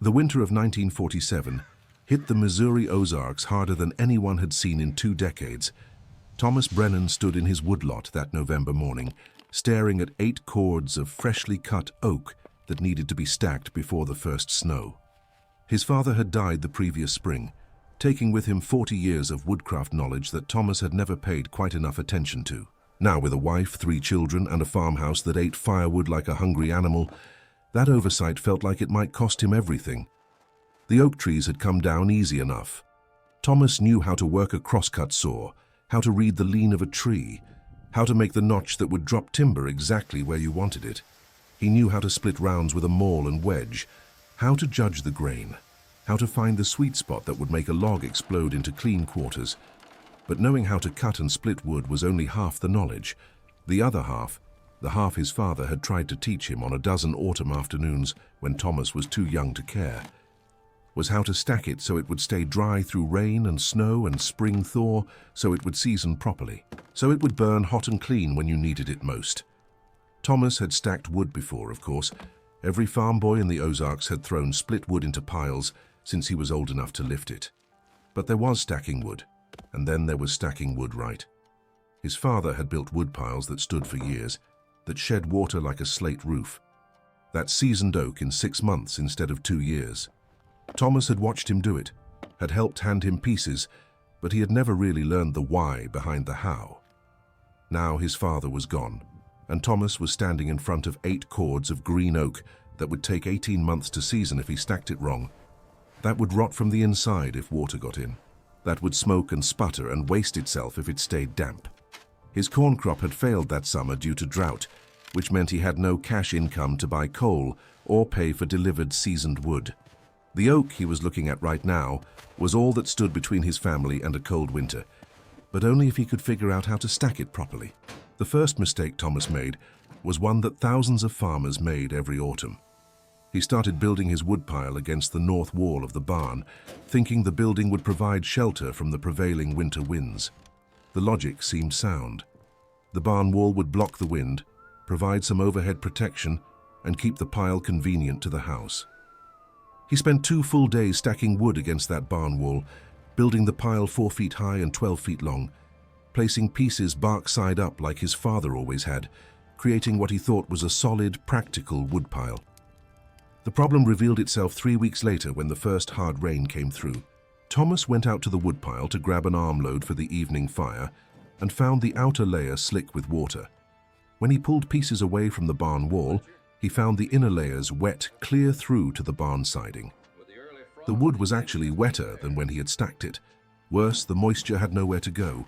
The winter of 1947 hit the Missouri Ozarks harder than anyone had seen in 2 decades. Thomas Brennan stood in his woodlot that November morning, staring at 8 cords of freshly cut oak that needed to be stacked before the first snow. His father had died the previous spring, taking with him 40 years of woodcraft knowledge that Thomas had never paid quite enough attention to. Now, with a wife, 3 children, and a farmhouse that ate firewood like a hungry animal, that oversight felt like it might cost him everything. The oak trees had come down easy enough. Thomas knew how to work a crosscut saw, how to read the lean of a tree, how to make the notch that would drop timber exactly where you wanted it. He knew how to split rounds with a maul and wedge, how to judge the grain, how to find the sweet spot that would make a log explode into clean quarters. But knowing how to cut and split wood was only half the knowledge. The other half, the half his father had tried to teach him on a dozen autumn afternoons when Thomas was too young to care, was how to stack it so it would stay dry through rain and snow and spring thaw, so it would season properly, so it would burn hot and clean when you needed it most. Thomas had stacked wood before, of course. Every farm boy in the Ozarks had thrown split wood into piles since he was old enough to lift it. But there was stacking wood, and then there was stacking wood right. His father had built wood piles that stood for years, that shed water like a slate roof, that seasoned oak in 6 months instead of 2 years. Thomas had watched him do it, had helped hand him pieces, but he had never really learned the why behind the how. Now his father was gone, and Thomas was standing in front of 8 cords of green oak that would take 18 months to season if he stacked it wrong. That would rot from the inside if water got in. That would smoke and sputter and waste itself if it stayed damp. His corn crop had failed that summer due to drought, which meant he had no cash income to buy coal or pay for delivered seasoned wood. The oak he was looking at right now was all that stood between his family and a cold winter, but only if he could figure out how to stack it properly. The first mistake Thomas made was one that thousands of farmers made every autumn. He started building his woodpile against the north wall of the barn, thinking the building would provide shelter from the prevailing winter winds. The logic seemed sound. The barn wall would block the wind, provide some overhead protection, and keep the pile convenient to the house. He spent 2 full days stacking wood against that barn wall, building the pile 4 feet high and 12 feet long, placing pieces bark side up like his father always had, creating what he thought was a solid, practical woodpile. The problem revealed itself 3 weeks later when the first hard rain came through. Thomas went out to the woodpile to grab an armload for the evening fire and found the outer layer slick with water. When he pulled pieces away from the barn wall, he found the inner layers wet clear through to the barn siding. The wood was actually wetter than when he had stacked it. Worse, the moisture had nowhere to go.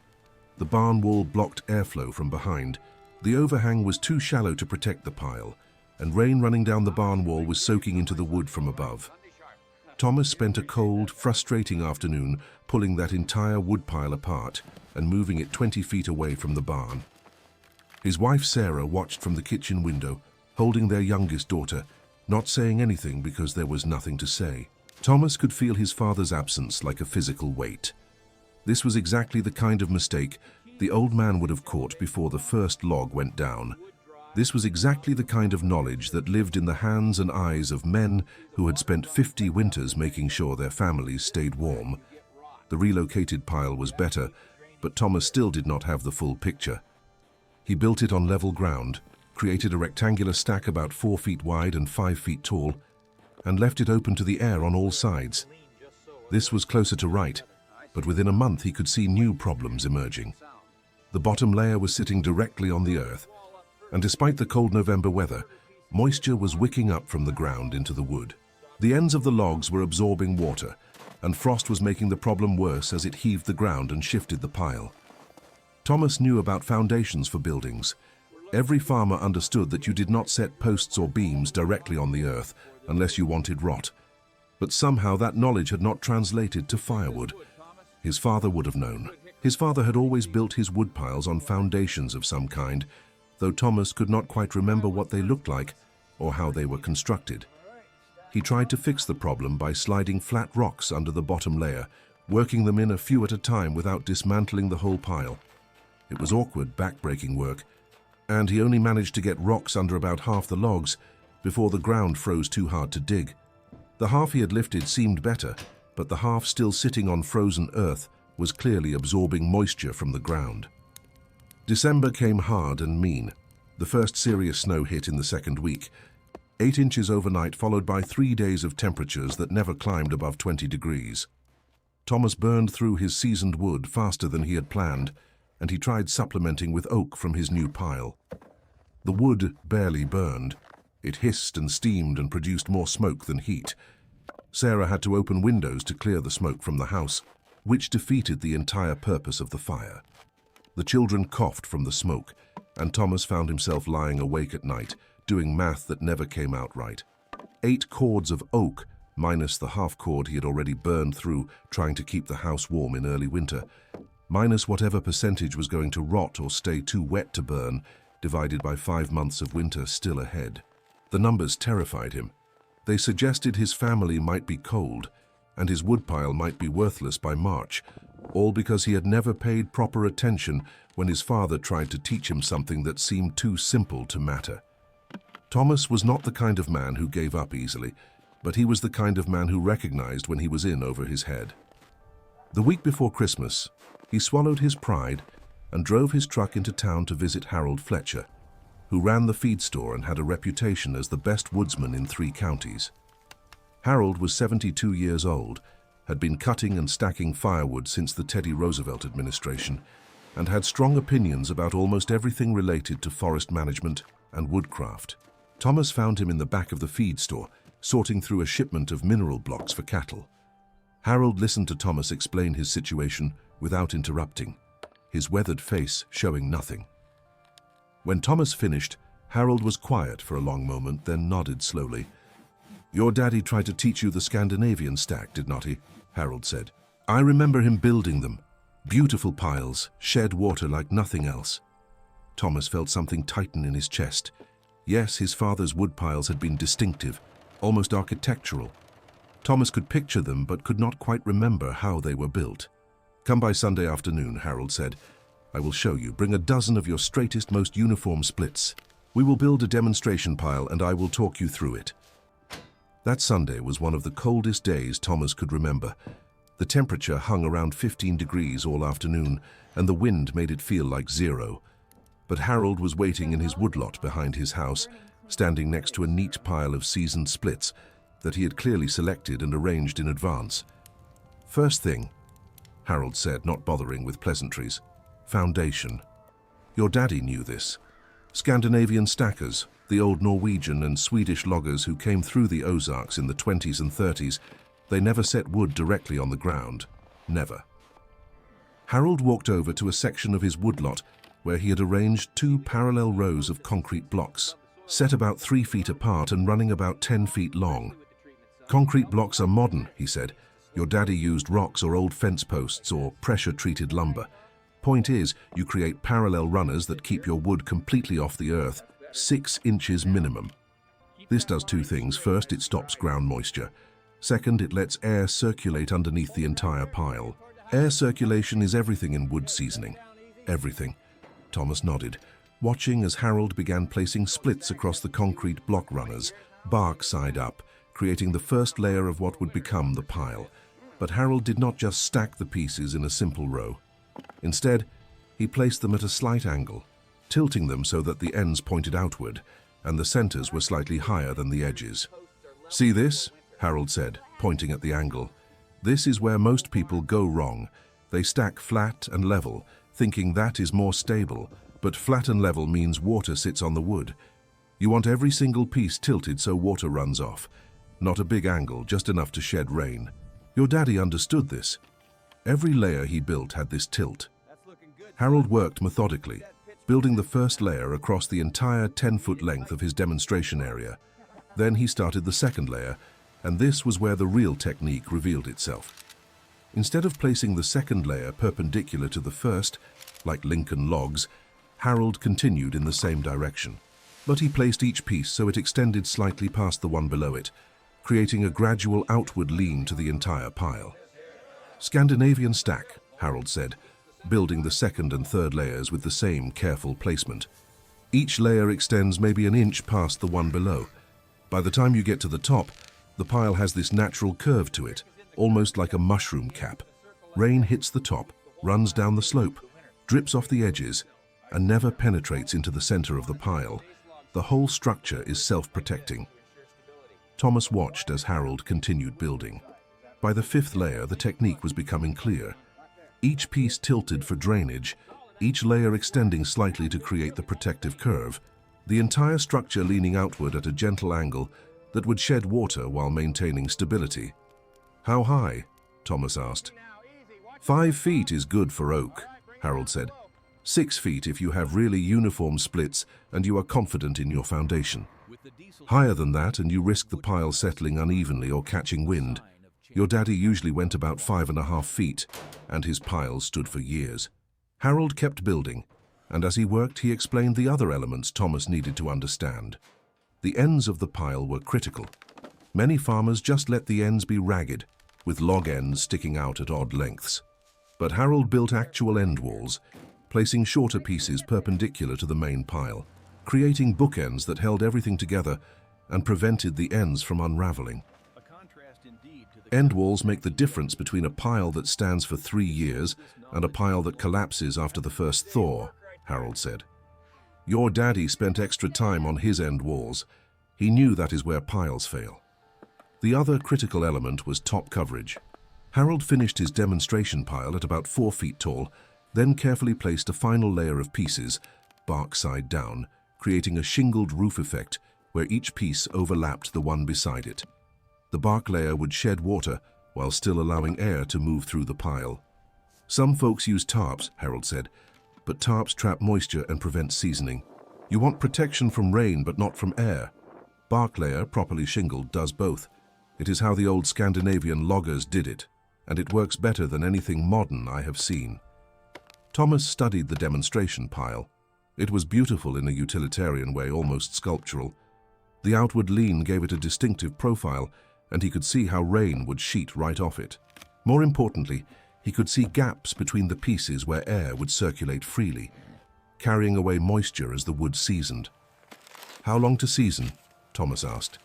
The barn wall blocked airflow from behind. The overhang was too shallow to protect the pile, and rain running down the barn wall was soaking into the wood from above. Thomas spent a cold, frustrating afternoon pulling that entire woodpile apart and moving it 20 feet away from the barn. His wife Sarah watched from the kitchen window, holding their youngest daughter, not saying anything because there was nothing to say. Thomas could feel his father's absence like a physical weight. This was exactly the kind of mistake the old man would have caught before the first log went down. This was exactly the kind of knowledge that lived in the hands and eyes of men who had spent 50 winters making sure their families stayed warm. The relocated pile was better, but Thomas still did not have the full picture. He built it on level ground, created a rectangular stack about 4 feet wide and 5 feet tall, and left it open to the air on all sides. This was closer to right, but within a month he could see new problems emerging. The bottom layer was sitting directly on the earth, and despite the cold November weather, moisture was wicking up from the ground into the wood. The ends of the logs were absorbing water, and frost was making the problem worse as it heaved the ground and shifted the pile. Thomas knew about foundations for buildings. Every farmer understood that you did not set posts or beams directly on the earth unless you wanted rot. But somehow that knowledge had not translated to firewood. His father would have known. His father had always built his wood piles on foundations of some kind, though Thomas could not quite remember what they looked like or how they were constructed. He tried to fix the problem by sliding flat rocks under the bottom layer, working them in a few at a time without dismantling the whole pile. It was awkward, back-breaking work, and he only managed to get rocks under about half the logs before the ground froze too hard to dig. The half he had lifted seemed better, but the half still sitting on frozen earth was clearly absorbing moisture from the ground. December came hard and mean. The first serious snow hit in the second week. 8 inches overnight, followed by 3 days of temperatures that never climbed above 20 degrees. Thomas burned through his seasoned wood faster than he had planned, and he tried supplementing with oak from his new pile. The wood barely burned. It hissed and steamed and produced more smoke than heat. Sarah had to open windows to clear the smoke from the house, which defeated the entire purpose of the fire. The children coughed from the smoke, and Thomas found himself lying awake at night, doing math that never came out right. 8 cords of oak, minus the half cord he had already burned through trying to keep the house warm in early winter, minus whatever percentage was going to rot or stay too wet to burn, divided by 5 months of winter still ahead. The numbers terrified him. They suggested his family might be cold, and his woodpile might be worthless by March, all because he had never paid proper attention when his father tried to teach him something that seemed too simple to matter. Thomas was not the kind of man who gave up easily, but he was the kind of man who recognized when he was in over his head. The week before Christmas, he swallowed his pride and drove his truck into town to visit Harold Fletcher, who ran the feed store and had a reputation as the best woodsman in 3 counties. Harold was 72 years old, had been cutting and stacking firewood since the Teddy Roosevelt administration, and had strong opinions about almost everything related to forest management and woodcraft. Thomas found him in the back of the feed store, sorting through a shipment of mineral blocks for cattle. Harold listened to Thomas explain his situation without interrupting, his weathered face showing nothing. When Thomas finished, Harold was quiet for a long moment, then nodded slowly. "Your daddy tried to teach you the Scandinavian stack, did not he?" Harold said. "I remember him building them. Beautiful piles, shed water like nothing else." Thomas felt something tighten in his chest. Yes, his father's wood piles had been distinctive, almost architectural. Thomas could picture them, but could not quite remember how they were built. "Come by Sunday afternoon," Harold said. "I will show you. Bring a dozen of your straightest, most uniform splits. We will build a demonstration pile and I will talk you through it." That Sunday was one of the coldest days Thomas could remember. The temperature hung around 15 degrees all afternoon, and the wind made it feel like 0. But Harold was waiting in his woodlot behind his house, standing next to a neat pile of seasoned splits that he had clearly selected and arranged in advance. "First thing," Harold said, not bothering with pleasantries, "foundation. Your daddy knew this. Scandinavian stackers, the old Norwegian and Swedish loggers who came through the Ozarks in the 20s and 30s, they never set wood directly on the ground. Never." Harold walked over to a section of his woodlot where he had arranged 2 parallel rows of concrete blocks, set about 3 feet apart and running about 10 feet long. "Concrete blocks are modern," he said. "Your daddy used rocks or old fence posts or pressure-treated lumber. Point is, you create parallel runners that keep your wood completely off the earth, 6 inches minimum. This does 2 things. First, it stops ground moisture. Second, it lets air circulate underneath the entire pile. Air circulation is everything in wood seasoning. Everything." Thomas nodded, watching as Harold began placing splits across the concrete block runners, bark side up, creating the first layer of what would become the pile. But Harold did not just stack the pieces in a simple row. Instead, he placed them at a slight angle, tilting them so that the ends pointed outward, and the centers were slightly higher than the edges. "See this?" Harold said, pointing at the angle. "This is where most people go wrong. They stack flat and level, thinking that is more stable, but flat and level means water sits on the wood. You want every single piece tilted so water runs off. Not a big angle, just enough to shed rain. Your daddy understood this. Every layer he built had this tilt." Harold worked methodically, building the first layer across the entire 10-foot length of his demonstration area. Then he started the second layer, and this was where the real technique revealed itself. Instead of placing the second layer perpendicular to the first, like Lincoln logs, Harold continued in the same direction. But he placed each piece so it extended slightly past the one below it, creating a gradual outward lean to the entire pile. "Scandinavian stack," Harold said, building the second and third layers with the same careful placement. "Each layer extends maybe an inch past the one below. By the time you get to the top, The pile has this natural curve to it, almost like a mushroom cap. Rain hits the top, runs down the slope, drips off the edges, and never penetrates into the center of the pile. The whole structure is self-protecting. Thomas watched as Harold continued building. By the fifth layer, the technique was becoming clear. Each piece tilted for drainage, each layer extending slightly to create the protective curve, the entire structure leaning outward at a gentle angle that would shed water while maintaining stability. "How high?" Thomas asked. 5 feet is good for oak, Harold said. 6 feet if you have really uniform splits and you are confident in your foundation. Higher than that and you risk the pile settling unevenly or catching wind. Your daddy usually went about 5.5 feet, and his piles stood for years. Harold kept building, and as he worked he explained the other elements Thomas needed to understand. The ends of the pile were critical. Many farmers just let the ends be ragged, with log ends sticking out at odd lengths. But Harold built actual end walls, placing shorter pieces perpendicular to the main pile, creating bookends that held everything together and prevented the ends from unraveling. End walls make the difference between a pile that stands for 3 years and a pile that collapses after the first thaw, Harold said. Your daddy spent extra time on his end walls. He knew that is where piles fail. The other critical element was top coverage. Harold finished his demonstration pile at about 4 feet tall, then carefully placed a final layer of pieces, bark side down, creating a shingled roof effect where each piece overlapped the one beside it. The bark layer would shed water while still allowing air to move through the pile. Some folks use tarps, Harold said, but tarps trap moisture and prevent seasoning. You want protection from rain but not from air. Bark layer, properly shingled, does both. It is how the old Scandinavian loggers did it, and it works better than anything modern I have seen. Thomas studied the demonstration pile. It was beautiful in a utilitarian way, almost sculptural. The outward lean gave it a distinctive profile, and he could see how rain would sheet right off it. More importantly, he could see gaps between the pieces where air would circulate freely, carrying away moisture as the wood seasoned. How long to season? Thomas asked.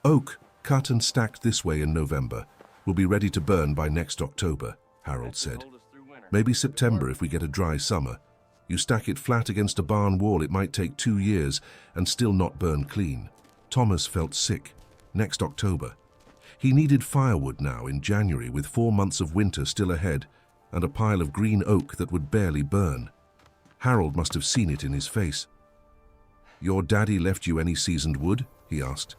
Oak, cut and stacked this way in November, will be ready to burn by next October, Harold said. Maybe September if we get a dry summer. You stack it flat against a barn wall, it might take 2 years and still not burn clean. Thomas felt sick. Next October. He needed firewood now in January with 4 months of winter still ahead and a pile of green oak that would barely burn. Harold must have seen it in his face. Your daddy left you any seasoned wood? He asked.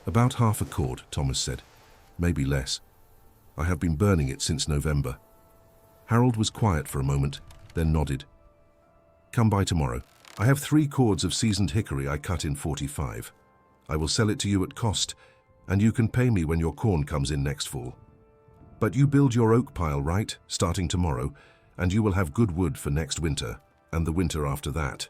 About half a cord, Thomas said. Maybe less. I have been burning it since November. Harold was quiet for a moment, then nodded. Come by tomorrow. I have 3 cords of seasoned hickory I cut in 45. I will sell it to you at cost, and you can pay me when your corn comes in next fall. But you build your oak pile, right, starting tomorrow, and you will have good wood for next winter, and the winter after that.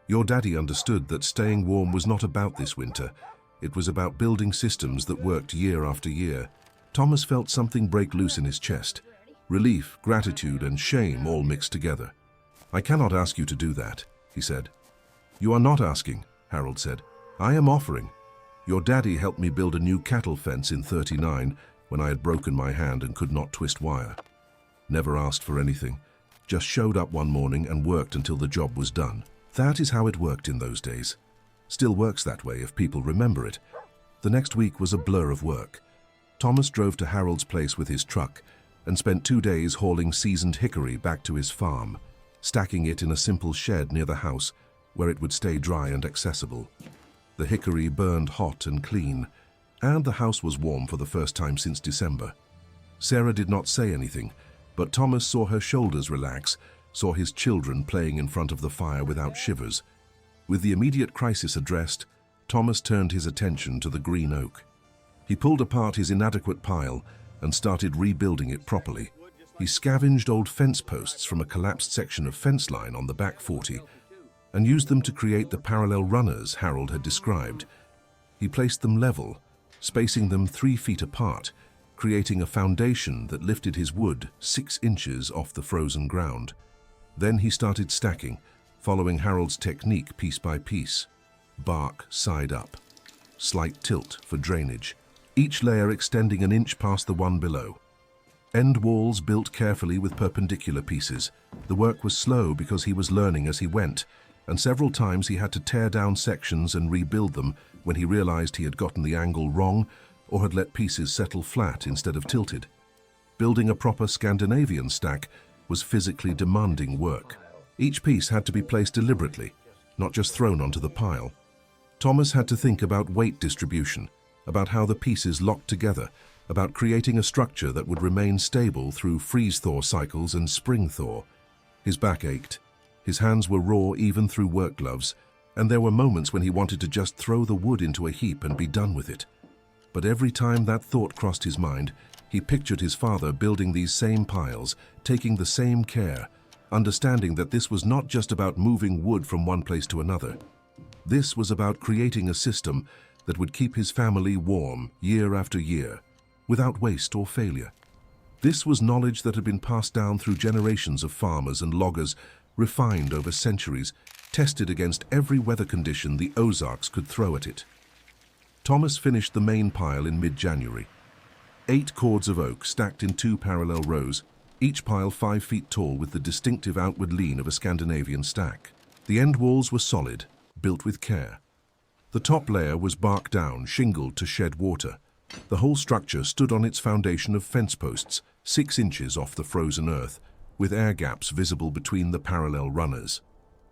Your daddy understood that staying warm was not about this winter. It was about building systems that worked year after year. Thomas felt something break loose in his chest. Relief, gratitude, and shame all mixed together. I cannot ask you to do that, he said. You are not asking, Harold said. I am offering. Your daddy helped me build a new cattle fence in '39 when I had broken my hand and could not twist wire. Never asked for anything, just showed up one morning and worked until the job was done. That is how it worked in those days. Still works that way if people remember it. The next week was a blur of work. Thomas drove to Harold's place with his truck and spent 2 days hauling seasoned hickory back to his farm, stacking it in a simple shed near the house where it would stay dry and accessible. The hickory burned hot and clean, and the house was warm for the first time since December. Sarah did not say anything, but Thomas saw her shoulders relax, saw his children playing in front of the fire without shivers. With the immediate crisis addressed, Thomas turned his attention to the green oak. He pulled apart his inadequate pile and started rebuilding it properly. He scavenged old fence posts from a collapsed section of fence line on the back 40 and used them to create the parallel runners Harold had described. He placed them level, spacing them 3 feet apart, creating a foundation that lifted his wood 6 inches off the frozen ground. Then he started stacking, following Harold's technique piece by piece. Bark side up, slight tilt for drainage, each layer extending an inch past the one below. End walls built carefully with perpendicular pieces. The work was slow because he was learning as he went, and several times he had to tear down sections and rebuild them when he realized he had gotten the angle wrong or had let pieces settle flat instead of tilted. Building a proper Scandinavian stack was physically demanding work. Each piece had to be placed deliberately, not just thrown onto the pile. Thomas had to think about weight distribution, about how the pieces locked together, about creating a structure that would remain stable through freeze-thaw cycles and spring-thaw. His back ached. His hands were raw even through work gloves, and there were moments when he wanted to just throw the wood into a heap and be done with it. But every time that thought crossed his mind, he pictured his father building these same piles, taking the same care, understanding that this was not just about moving wood from one place to another. This was about creating a system that would keep his family warm year after year, without waste or failure. This was knowledge that had been passed down through generations of farmers and loggers, refined over centuries, tested against every weather condition the Ozarks could throw at it. Thomas finished the main pile in mid-January. 8 cords of oak stacked in 2 parallel rows, each pile 5 feet tall with the distinctive outward lean of a Scandinavian stack. The end walls were solid, built with care. The top layer was bark down, shingled to shed water. The whole structure stood on its foundation of fence posts, 6 inches off the frozen earth, with air gaps visible between the parallel runners.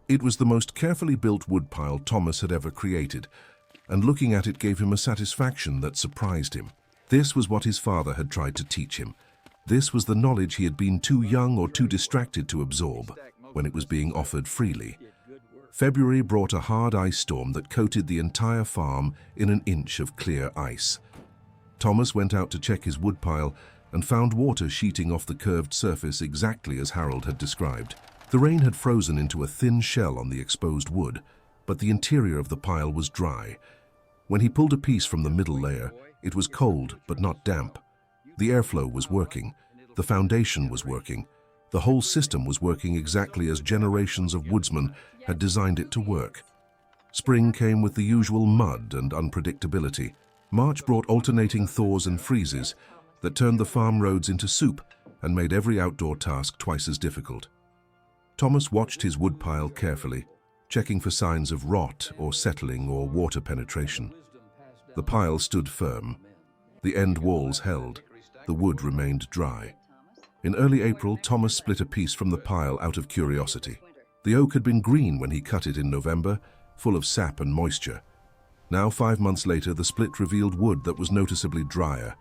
It was the most carefully built woodpile Thomas had ever created, and looking at it gave him a satisfaction that surprised him. This was what his father had tried to teach him. This was the knowledge he had been too young or too distracted to absorb when it was being offered freely. February brought a hard ice storm that coated the entire farm in an inch of clear ice. Thomas went out to check his woodpile and found water sheeting off the curved surface exactly as Harold had described. The rain had frozen into a thin shell on the exposed wood, but the interior of the pile was dry. When he pulled a piece from the middle layer, it was cold but not damp. The airflow was working, the foundation was working, the whole system was working exactly as generations of woodsmen had designed it to work. Spring came with the usual mud and unpredictability. March brought alternating thaws and freezes that turned the farm roads into soup and made every outdoor task twice as difficult. Thomas watched his woodpile carefully, checking for signs of rot or settling or water penetration. The pile stood firm. The end walls held. The wood remained dry. In early April, Thomas split a piece from the pile out of curiosity. The oak had been green when he cut it in November, full of sap and moisture. Now, 5 months later, the split revealed wood that was noticeably drier,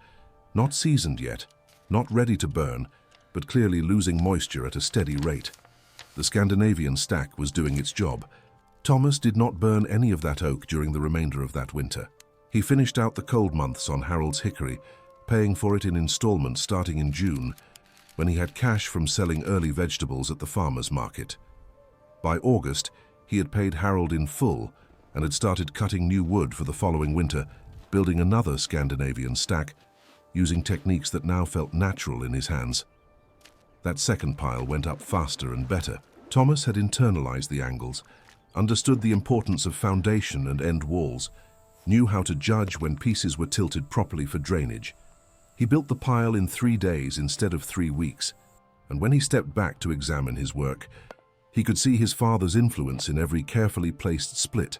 not seasoned yet, not ready to burn, but clearly losing moisture at a steady rate. The Scandinavian stack was doing its job. Thomas did not burn any of that oak during the remainder of that winter. He finished out the cold months on Harold's hickory, paying for it in installments starting in June, when he had cash from selling early vegetables at the farmer's market. By August, he had paid Harold in full and had started cutting new wood for the following winter, building another Scandinavian stack, using techniques that now felt natural in his hands. That second pile went up faster and better. Thomas had internalized the angles, understood the importance of foundation and end walls, knew how to judge when pieces were tilted properly for drainage. He built the pile in 3 days instead of 3 weeks, and when he stepped back to examine his work, he could see his father's influence in every carefully placed split.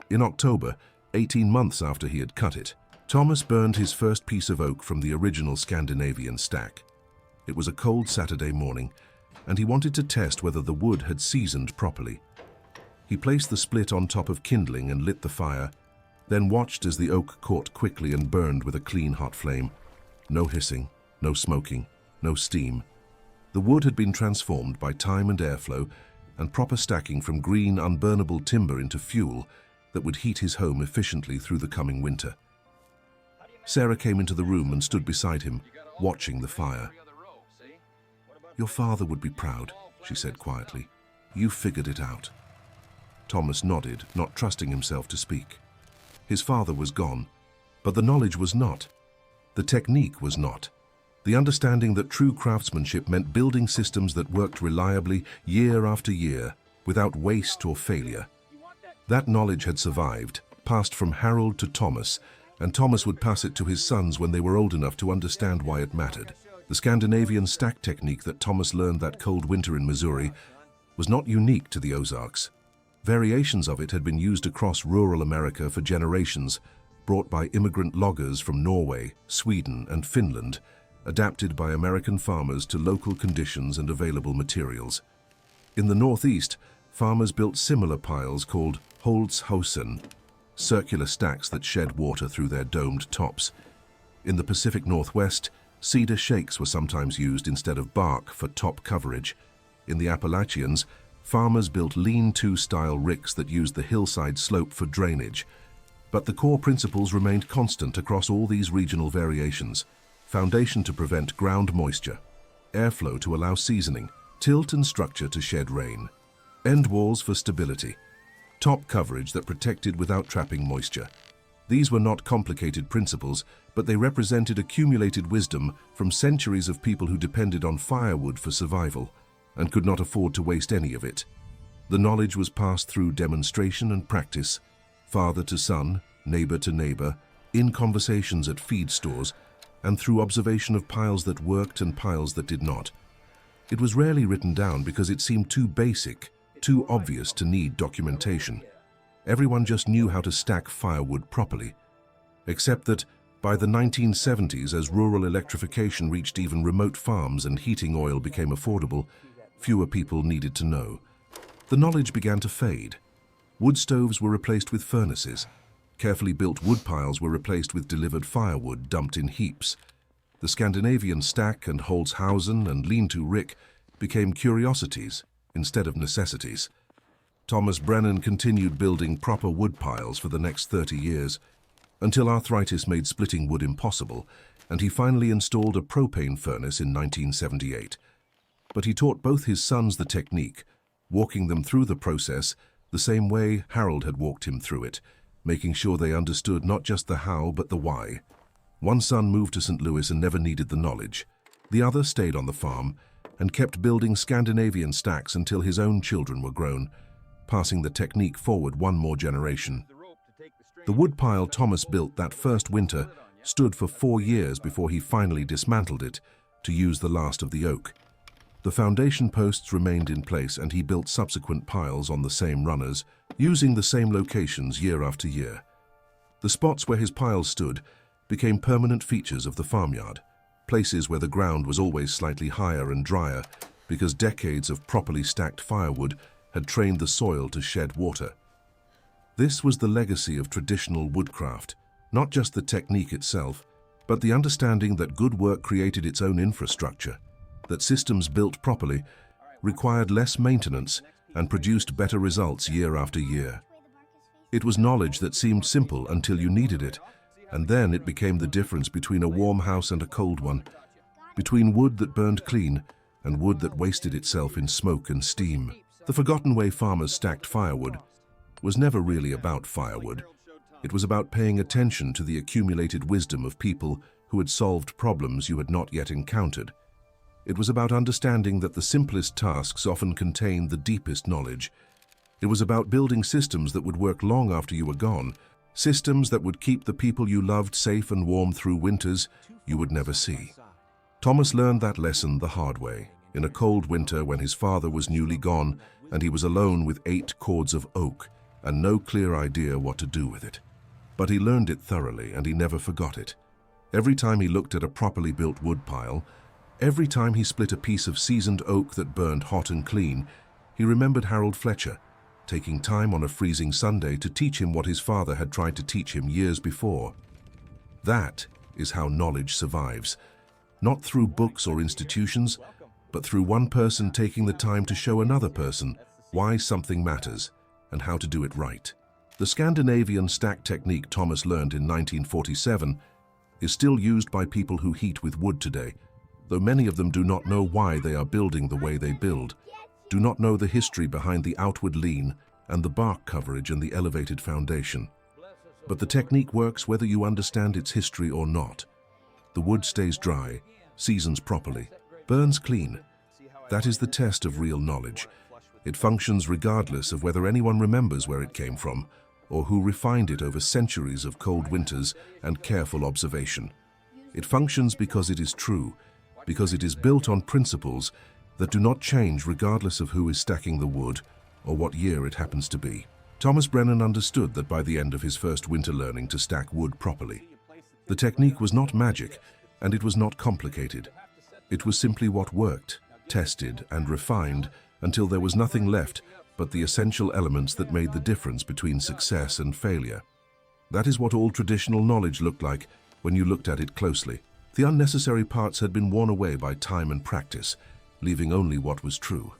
In October, 18 months after he had cut it, Thomas burned his first piece of oak from the original Scandinavian stack. It was a cold Saturday morning, and he wanted to test whether the wood had seasoned properly. He placed the split on top of kindling and lit the fire, then watched as the oak caught quickly and burned with a clean hot flame. No hissing, no smoking, no steam. The wood had been transformed by time and airflow and proper stacking from green, unburnable timber into fuel that would heat his home efficiently through the coming winter. Sarah came into the room and stood beside him, watching the fire. "Your father would be proud," she said quietly. "You figured it out." Thomas nodded, not trusting himself to speak. His father was gone, but the knowledge was not. The technique was not. The understanding that true craftsmanship meant building systems that worked reliably year after year, without waste or failure. That knowledge had survived, passed from Harold to Thomas, and Thomas would pass it to his sons when they were old enough to understand why it mattered. The Scandinavian stack technique that Thomas learned that cold winter in Missouri was not unique to the Ozarks. Variations of it had been used across rural America for generations, brought by immigrant loggers from Norway, Sweden, and Finland, adapted by American farmers to local conditions and available materials. In the Northeast, farmers built similar piles called Holzhausen, circular stacks that shed water through their domed tops. In the Pacific Northwest, cedar shakes were sometimes used instead of bark for top coverage. In the Appalachians, farmers built lean-to style ricks that used the hillside slope for drainage. But the core principles remained constant across all these regional variations. Foundation to prevent ground moisture, airflow to allow seasoning, tilt and structure to shed rain, end walls for stability, top coverage that protected without trapping moisture. These were not complicated principles, but they represented accumulated wisdom from centuries of people who depended on firewood for survival and could not afford to waste any of it. The knowledge was passed through demonstration and practice, father to son, neighbor to neighbor, in conversations at feed stores, and through observation of piles that worked and piles that did not. It was rarely written down because it seemed too basic, too obvious to need documentation. Everyone just knew how to stack firewood properly. Except that by the 1970s, as rural electrification reached even remote farms and heating oil became affordable, fewer people needed to know. The knowledge began to fade. Wood stoves were replaced with furnaces. Carefully built wood piles were replaced with delivered firewood dumped in heaps. The Scandinavian stack and Holzhausen and lean-to rick became curiosities instead of necessities. Thomas Brennan continued building proper wood piles for the next 30 years, until arthritis made splitting wood impossible, and he finally installed a propane furnace in 1978. But he taught both his sons the technique, walking them through the process the same way Harold had walked him through it, making sure they understood not just the how but the why. One son moved to St. Louis and never needed the knowledge. The other stayed on the farm and kept building Scandinavian stacks until his own children were grown, passing the technique forward one more generation. The wood pile Thomas built that first winter stood for 4 years before he finally dismantled it to use the last of the oak. The foundation posts remained in place and he built subsequent piles on the same runners, using the same locations year after year. The spots where his piles stood became permanent features of the farmyard, places where the ground was always slightly higher and drier because decades of properly stacked firewood had trained the soil to shed water. This was the legacy of traditional woodcraft, not just the technique itself, but the understanding that good work created its own infrastructure, that systems built properly required less maintenance and produced better results year after year. It was knowledge that seemed simple until you needed it, and then it became the difference between a warm house and a cold one, between wood that burned clean and wood that wasted itself in smoke and steam. The forgotten way farmers stacked firewood was never really about firewood. It was about paying attention to the accumulated wisdom of people who had solved problems you had not yet encountered. It was about understanding that the simplest tasks often contain the deepest knowledge. It was about building systems that would work long after you were gone, systems that would keep the people you loved safe and warm through winters you would never see. Thomas learned that lesson the hard way, in a cold winter when his father was newly gone and he was alone with 8 cords of oak and no clear idea what to do with it. But he learned it thoroughly and he never forgot it. Every time he looked at a properly built wood pile, every time he split a piece of seasoned oak that burned hot and clean, he remembered Harold Fletcher, taking time on a freezing Sunday to teach him what his father had tried to teach him years before. That is how knowledge survives, not through books or institutions, but through one person taking the time to show another person why something matters and how to do it right. The Scandinavian stack technique Thomas learned in 1947 is still used by people who heat with wood today, though many of them do not know why they are building the way they build, do not know the history behind the outward lean and the bark coverage and the elevated foundation. But the technique works whether you understand its history or not. The wood stays dry, seasons properly, burns clean. That is the test of real knowledge. It functions regardless of whether anyone remembers where it came from or who refined it over centuries of cold winters and careful observation. It functions because it is true, because it is built on principles that do not change regardless of who is stacking the wood or what year it happens to be. Thomas Brennan understood that by the end of his first winter learning to stack wood properly. The technique was not magic, and it was not complicated. It was simply what worked, tested and refined until there was nothing left but the essential elements that made the difference between success and failure. That is what all traditional knowledge looked like when you looked at it closely. The unnecessary parts had been worn away by time and practice, leaving only what was true.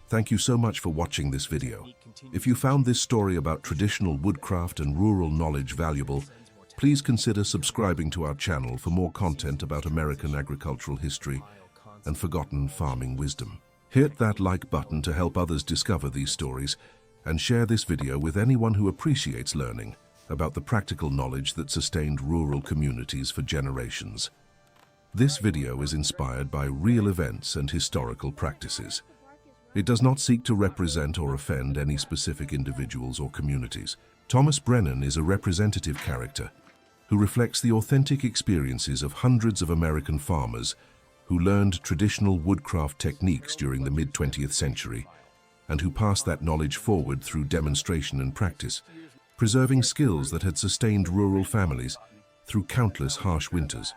Thank you so much for watching this video. If you found this story about traditional woodcraft and rural knowledge valuable, please consider subscribing to our channel for more content about American agricultural history and forgotten farming wisdom. Hit that like button to help others discover these stories, and share this video with anyone who appreciates learning about the practical knowledge that sustained rural communities for generations. This video is inspired by real events and historical practices. It does not seek to represent or offend any specific individuals or communities. Thomas Brennan is a representative character who reflects the authentic experiences of hundreds of American farmers who learned traditional woodcraft techniques during the mid-20th century and who passed that knowledge forward through demonstration and practice, preserving skills that had sustained rural families through countless harsh winters.